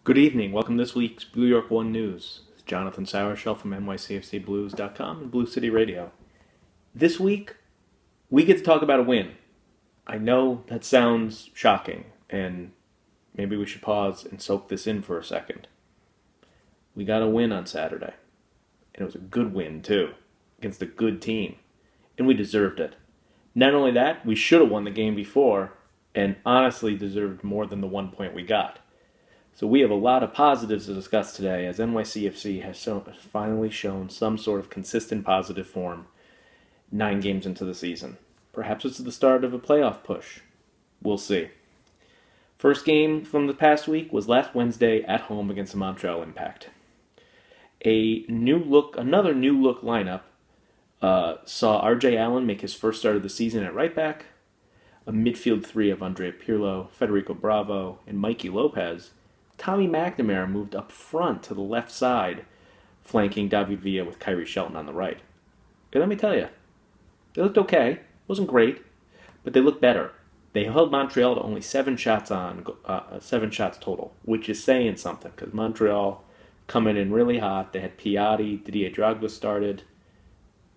Good evening. Welcome to this week's New York One News. It's Jonathan Sauerschell from NYCFCBlues.com and Blue City Radio. This week, we get to talk about a win. I know that sounds shocking, and maybe we should pause and soak this in for a second. We got a win on Saturday, and it was a good win, too, against a good team, and we deserved it. Not only that, we should have won the game before, and honestly deserved more than the 1 point we got. So we have a lot of positives to discuss today, as NYCFC has finally shown some sort of consistent positive form 9 games into the season. Perhaps it's the start of a playoff push. We'll see. First game from the past week was last Wednesday at home against the Montreal Impact. Another new look lineup saw R.J. Allen make his first start of the season at right back. A midfield three of Andrea Pirlo, Federico Bravo, and Mikey Lopez. Tommy McNamara moved up front to the left side, flanking David Villa with Kyrie Shelton on the right. And let me tell you, they looked okay. Wasn't great, but they looked better. They held Montreal to only 7 shots total, which is saying something, because Montreal coming in really hot. They had P.O.V, Didier Drogba started.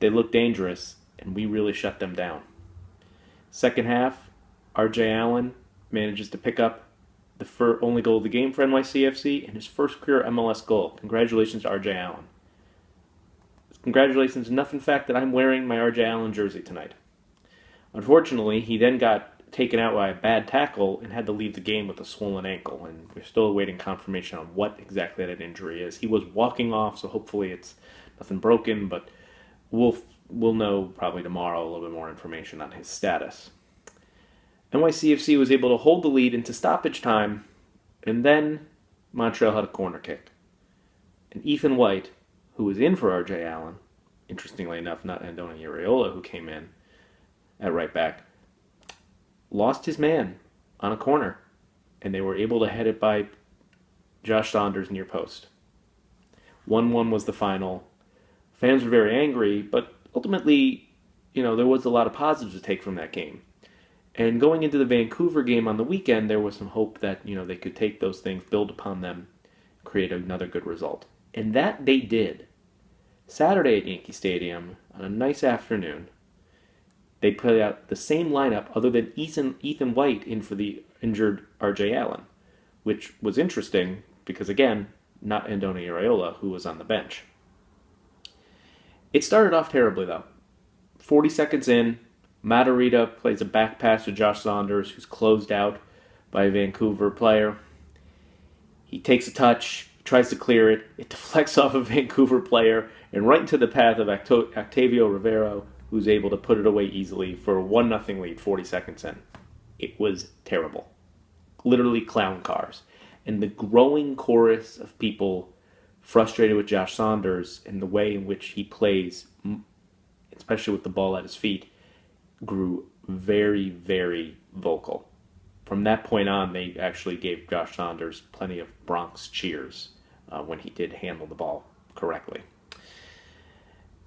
They looked dangerous, and we really shut them down. Second half, R.J. Allen manages to pick up the only goal of the game for NYCFC and his first career MLS goal. Congratulations to R.J. Allen. Congratulations enough, in fact, that I'm wearing my R.J. Allen jersey tonight. Unfortunately, he then got taken out by a bad tackle and had to leave the game with a swollen ankle, and we're still awaiting confirmation on what exactly that injury is. He was walking off, so hopefully it's nothing broken, but we'll know probably tomorrow a little bit more information on his status. NYCFC was able to hold the lead into stoppage time, and then Montreal had a corner kick. And Ethan White, who was in for R.J. Allen, interestingly enough, not Anderer who came in at right back, lost his man on a corner, and they were able to head it by Josh Saunders near post. 1-1 was the final. Fans were very angry, but ultimately, there was a lot of positives to take from that game. And going into the Vancouver game on the weekend, there was some hope that, they could take those things, build upon them, create another good result. And that they did. Saturday at Yankee Stadium, on a nice afternoon, they put out the same lineup other than Ethan White in for the injured R.J. Allen, which was interesting because, again, not Anderer who was on the bench. It started off terribly, though. 40 seconds in, Matarrita plays a back pass to Josh Saunders, who's closed out by a Vancouver player. He takes a touch, tries to clear it. It deflects off a Vancouver player and right into the path of Octavio Rivero, who's able to put it away easily for a 1-0 lead 40 seconds in. It was terrible. Literally clown cars. And the growing chorus of people frustrated with Josh Saunders and the way in which he plays, especially with the ball at his feet, grew very, very vocal. From that point on, they actually gave Josh Saunders plenty of Bronx cheers when he did handle the ball correctly.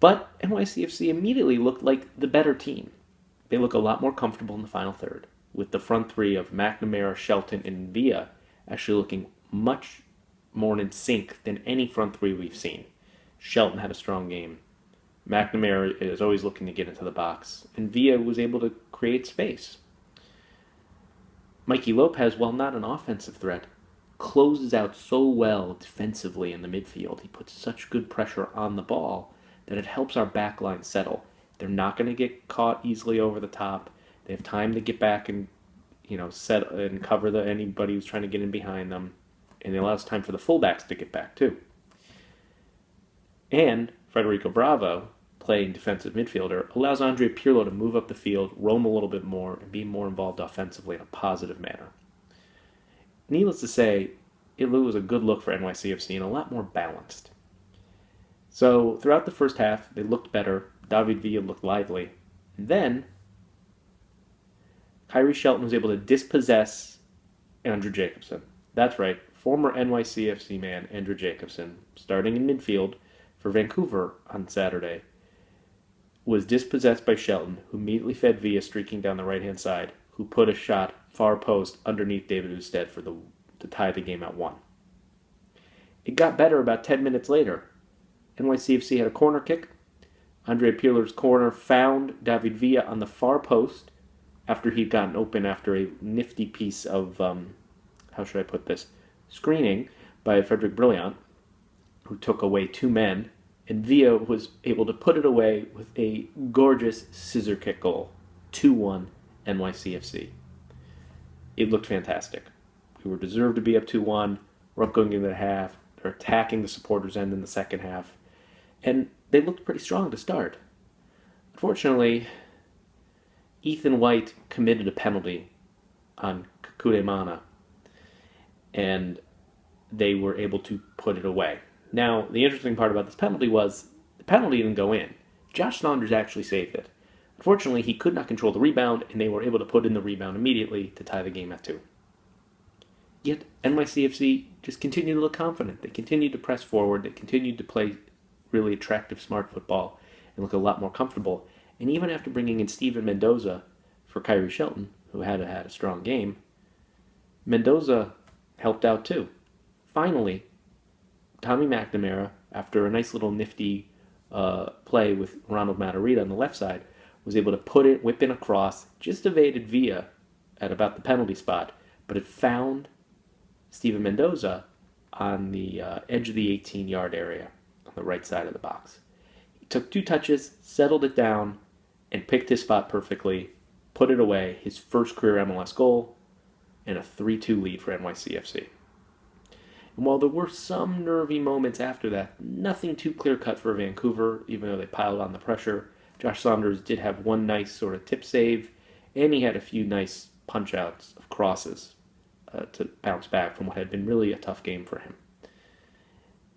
But NYCFC immediately looked like the better team. They look a lot more comfortable in the final third, with the front three of McNamara, Shelton, and Villa actually looking much more in sync than any front three we've seen. Shelton had a strong game. McNamara is always looking to get into the box, and Villa was able to create space. Mikey Lopez, while not an offensive threat, closes out so well defensively in the midfield. He puts such good pressure on the ball that it helps our back line settle. They're not going to get caught easily over the top. They have time to get back and set and cover anybody who's trying to get in behind them, and it allows time for the fullbacks to get back too. And Federico Bravo, playing defensive midfielder, allows Andrea Pirlo to move up the field, roam a little bit more, and be more involved offensively in a positive manner. Needless to say, it was a good look for NYCFC and a lot more balanced. So throughout the first half, they looked better. David Villa looked lively. And then Kyrie Shelton was able to dispossess Andrew Jacobson. That's right, former NYCFC man Andrew Jacobson, starting in midfield for Vancouver on Saturday, was dispossessed by Shelton, who immediately fed Villa streaking down the right-hand side, who put a shot far post underneath David Usted to tie the game at 1. It got better about 10 minutes later. NYCFC had a corner kick. Andre Pirlo's corner found David Villa on the far post after he'd gotten open after a nifty piece of, how should I put this, screening by Frederick Brilliant, who took away 2 men, and Villa was able to put it away with a gorgeous scissor kick goal. 2-1 NYCFC. It looked fantastic. We were deserved to be up 2-1. We're up going into the half. They're attacking the supporters' end in the second half. And they looked pretty strong to start. Unfortunately, Ethan White committed a penalty on Kudemana, and they were able to put it away. Now, the interesting part about this penalty was the penalty didn't go in. Josh Saunders actually saved it. Unfortunately, he could not control the rebound, and they were able to put in the rebound immediately to tie the game at 2. Yet, NYCFC just continued to look confident. They continued to press forward. They continued to play really attractive, smart football and look a lot more comfortable. And even after bringing in Steven Mendoza for Kyrie Shelton, who had a strong game, Mendoza helped out too. Finally, Tommy McNamara, after a nice little nifty play with Ronald Matarrita on the left side, was able to whip in a cross, just evaded Villa at about the penalty spot, but it found Steven Mendoza on the edge of the 18-yard area on the right side of the box. He took 2 touches, settled it down, and picked his spot perfectly, put it away, his first career MLS goal, and a 3-2 lead for NYCFC. And while there were some nervy moments after that, nothing too clear-cut for Vancouver, even though they piled on the pressure. Josh Saunders did have one nice sort of tip save, and he had a few nice punch-outs of crosses to bounce back from what had been really a tough game for him.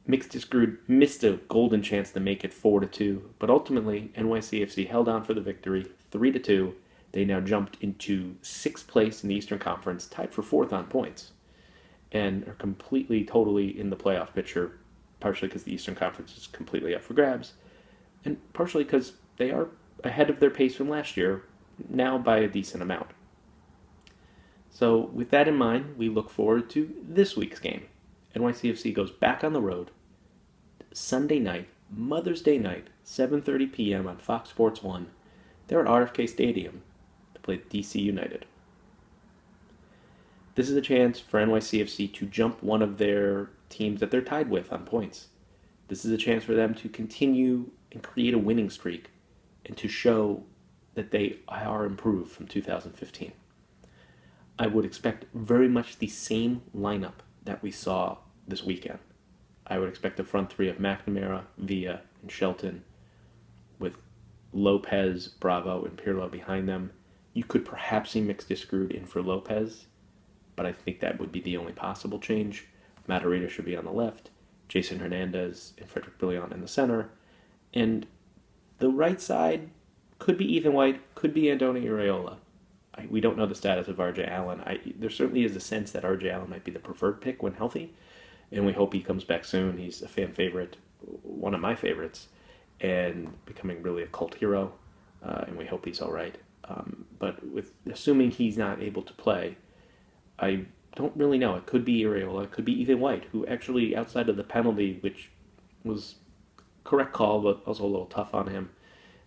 Mix Discrude missed a golden chance to make it 4-2, but ultimately NYCFC held on for the victory, 3-2. They now jumped into 6th place in the Eastern Conference, tied for 4th on points, and are completely, totally in the playoff picture, partially because the Eastern Conference is completely up for grabs, and partially because they are ahead of their pace from last year, now by a decent amount. So with that in mind, we look forward to this week's game. NYCFC goes back on the road Sunday night, Mother's Day night, 7:30 p.m. on Fox Sports 1. They're at RFK Stadium to play DC United. This is a chance for NYCFC to jump one of their teams that they're tied with on points. This is a chance for them to continue and create a winning streak and to show that they are improved from 2015. I would expect very much the same lineup that we saw this weekend. I would expect a front 3 of McNamara, Villa, and Shelton, with Lopez, Bravo, and Pirlo behind them. You could perhaps see Mix Discrude in for Lopez, but I think that would be the only possible change. Matarrita should be on the left, Jason Hernandez and Frederick Brilliant in the center, and the right side could be Ethan White, could be Andoni Iraola. We don't know the status of R.J. Allen. There certainly is a sense that R.J. Allen might be the preferred pick when healthy, and we hope he comes back soon. He's a fan favorite, one of my favorites, and becoming really a cult hero, and we hope he's all right. But with assuming he's not able to play, I don't really know. It could be Iraola, it could be Ethan White, who actually, outside of the penalty, which was a correct call, but also a little tough on him,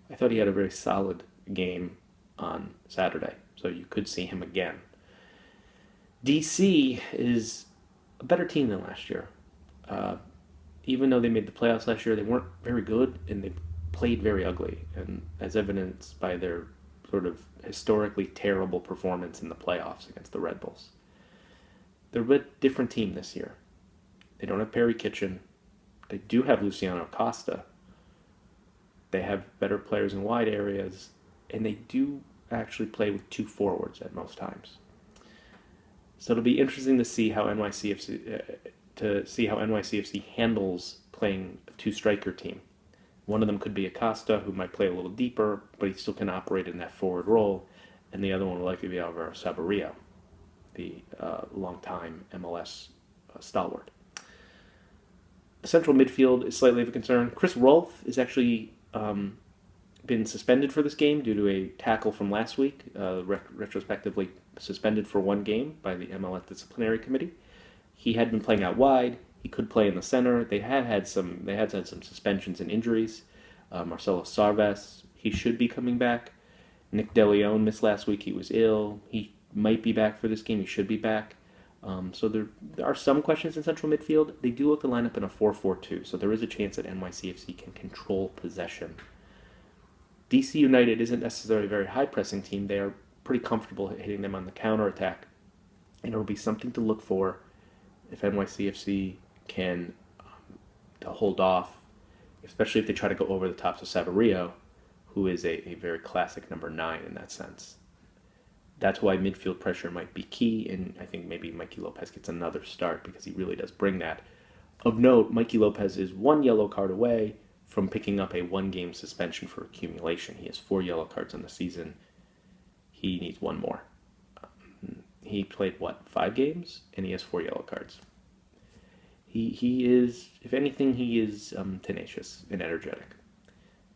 I thought he had a very solid game on Saturday. So you could see him again. DC is a better team than last year. Even though they made the playoffs last year, they weren't very good, and they played very ugly, and as evidenced by their sort of historically terrible performance in the playoffs against the Red Bulls. They're a bit different team this year. They don't have Perry Kitchen. They do have Luciano Costa. They have better players in wide areas, and they do actually play with 2 forwards at most times. So it'll be interesting to see how NYCFC handles playing a 2-striker team. One of them could be Acosta, who might play a little deeper, but he still can operate in that forward role, and the other one will likely be Alvaro Saborio, the longtime MLS stalwart. The central midfield is slightly of a concern. Chris Rolfe is actually been suspended for this game due to a tackle from last week, retrospectively suspended for 1 game by the MLS Disciplinary Committee. He had been playing out wide. He could play in the center. They had had some suspensions and injuries. Marcelo Sarves, he should be coming back. Nick DeLeon missed last week. He was ill. He might be back for this game. He should be back. So there are some questions in central midfield. They do look to line up in a 4-4-2, so there is a chance that NYCFC can control possession. DC United isn't necessarily a very high-pressing team. They are pretty comfortable hitting them on the counter-attack. And it'll be something to look for if NYCFC can to hold off, especially if they try to go over the tops of Saborio, who is a very classic number 9 in that sense. That's why midfield pressure might be key, and I think maybe Mikey Lopez gets another start because he really does bring that. Of note, Mikey Lopez is 1 yellow card away from picking up a 1-game suspension for accumulation. He has 4 yellow cards on the season. He needs 1 more. He played, 5 games? And he has 4 yellow cards. He is, if anything, he is tenacious and energetic.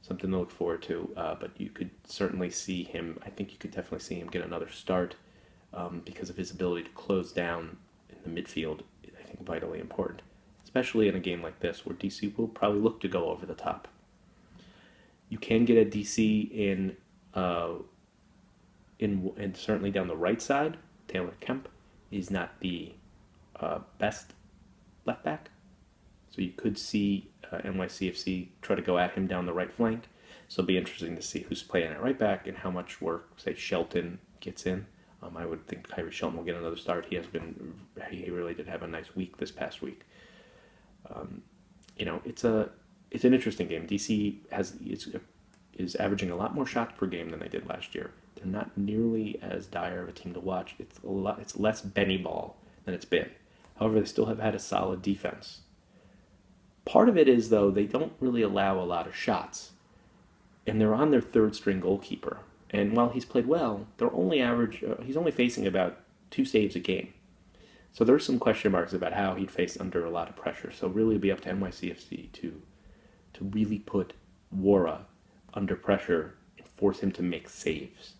Something to look forward to, but you could certainly see him, I think you could definitely see him get another start because of his ability to close down in the midfield, I think vitally important, especially in a game like this where DC will probably look to go over the top. You can get a DC in certainly down the right side. Taylor Kemp is not the best left back, so you could see NYCFC try to go at him down the right flank. So it'll be interesting to see who's playing at right back and how much work, say, Shelton gets in. I would think Kyrie Shelton will get another start. He really did have a nice week this past week. It's an interesting game. DC is averaging a lot more shots per game than they did last year. They're not nearly as dire of a team to watch. It's less Benny ball than it's been. However, they still have had a solid defense. Part of it is, though, they don't really allow a lot of shots. And they're on their third-string goalkeeper. And while he's played well, he's only facing about 2 saves a game. So there's some question marks about how he'd face under a lot of pressure. So really it'll be up to NYCFC to really put Wara under pressure and force him to make saves.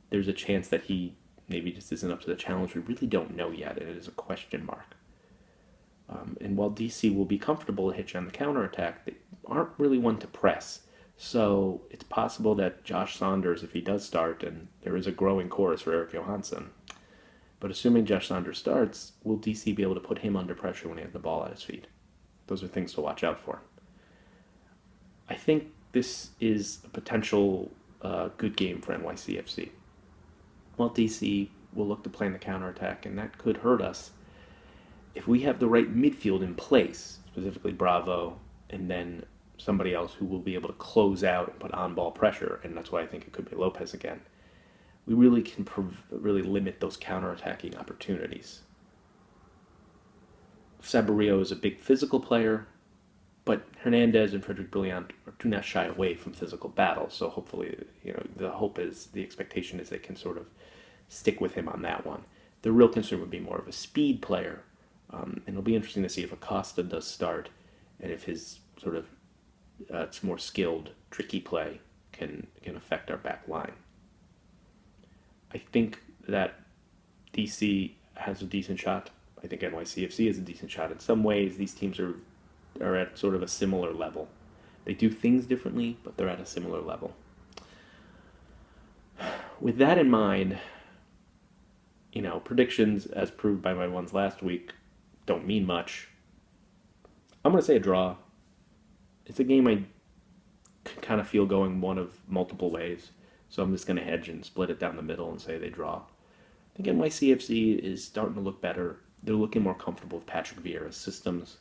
There's a chance that he maybe just isn't up to the challenge. We really don't know yet, and it is a question mark. And while DC will be comfortable to hit you on the counterattack, they aren't really one to press. So it's possible that Josh Saunders, if he does start, and there is a growing chorus for Eric Johansson, but assuming Josh Saunders starts, will DC be able to put him under pressure when he has the ball at his feet? Those are things to watch out for. I think this is a potential good game for NYCFC. While DC will look to play in the counterattack, and that could hurt us, if we have the right midfield in place, specifically Bravo, and then somebody else who will be able to close out and put on-ball pressure, and that's why I think it could be Lopez again, we really can really limit those counter-attacking opportunities. Saborio is a big physical player, but Hernandez and Frederick Brillant do not shy away from physical battle, so hopefully, the expectation is they can sort of stick with him on that one. The real concern would be more of a speed player, and it'll be interesting to see if Acosta does start, and if his sort of it's more skilled, tricky play can affect our back line. I think that DC has a decent shot. I think NYCFC has a decent shot. In some ways, these teams are at sort of a similar level. They do things differently, but they're at a similar level. With that in mind, predictions, as proved by my ones last week, don't mean much. I'm going to say a draw. It's a game I kind of feel going one of multiple ways, so I'm just going to hedge and split it down the middle and say they draw. I think NYCFC is starting to look better. They're looking more comfortable with Patrick Vieira's systems,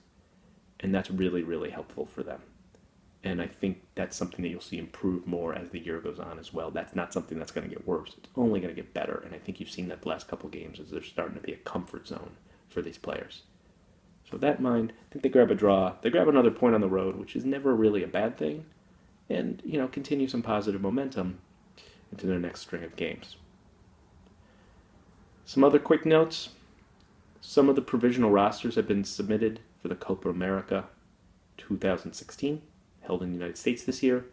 and that's really, really helpful for them. And I think that's something that you'll see improve more as the year goes on as well. That's not something that's going to get worse. It's only going to get better, and I think you've seen that the last couple of games as they're starting to be a comfort zone for these players. So with that in mind, I think they grab a draw. They grab another point on the road, which is never really a bad thing, and continue some positive momentum into their next string of games. Some other quick notes. Some of the provisional rosters have been submitted for the Copa America 2016, held in the United States this year.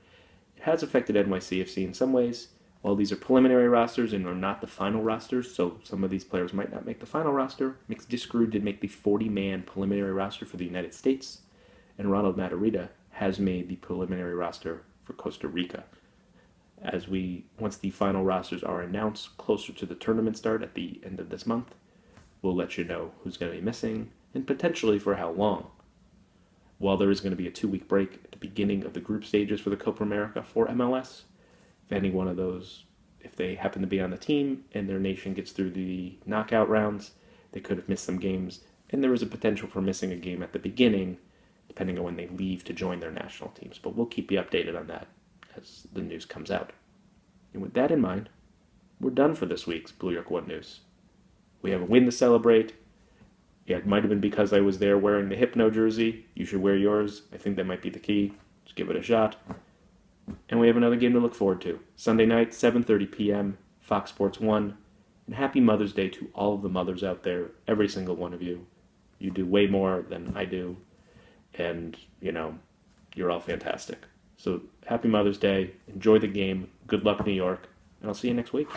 It has affected NYCFC in some ways. While these are preliminary rosters and are not the final rosters, so some of these players might not make the final roster, Mix Diskerud did make the 40-man preliminary roster for the United States, and Ronald Matarrita has made the preliminary roster for Costa Rica. Once the final rosters are announced closer to the tournament start at the end of this month, we'll let you know who's going to be missing and potentially for how long. While there is going to be a 2-week break at the beginning of the group stages for the Copa America for MLS, if any one of those, if they happen to be on the team and their nation gets through the knockout rounds, they could have missed some games, and there is a potential for missing a game at the beginning, depending on when they leave to join their national teams. But we'll keep you updated on that as the news comes out. And with that in mind, we're done for this week's Blue York One News. We have a win to celebrate. Yeah, it might have been because I was there wearing the Hypno jersey. You should wear yours. I think that might be the key. Just give it a shot. And we have another game to look forward to. Sunday night, 7:30 p.m., Fox Sports 1. And happy Mother's Day to all of the mothers out there, every single one of you. You do way more than I do. And, you're all fantastic. So happy Mother's Day. Enjoy the game. Good luck, New York. And I'll see you next week.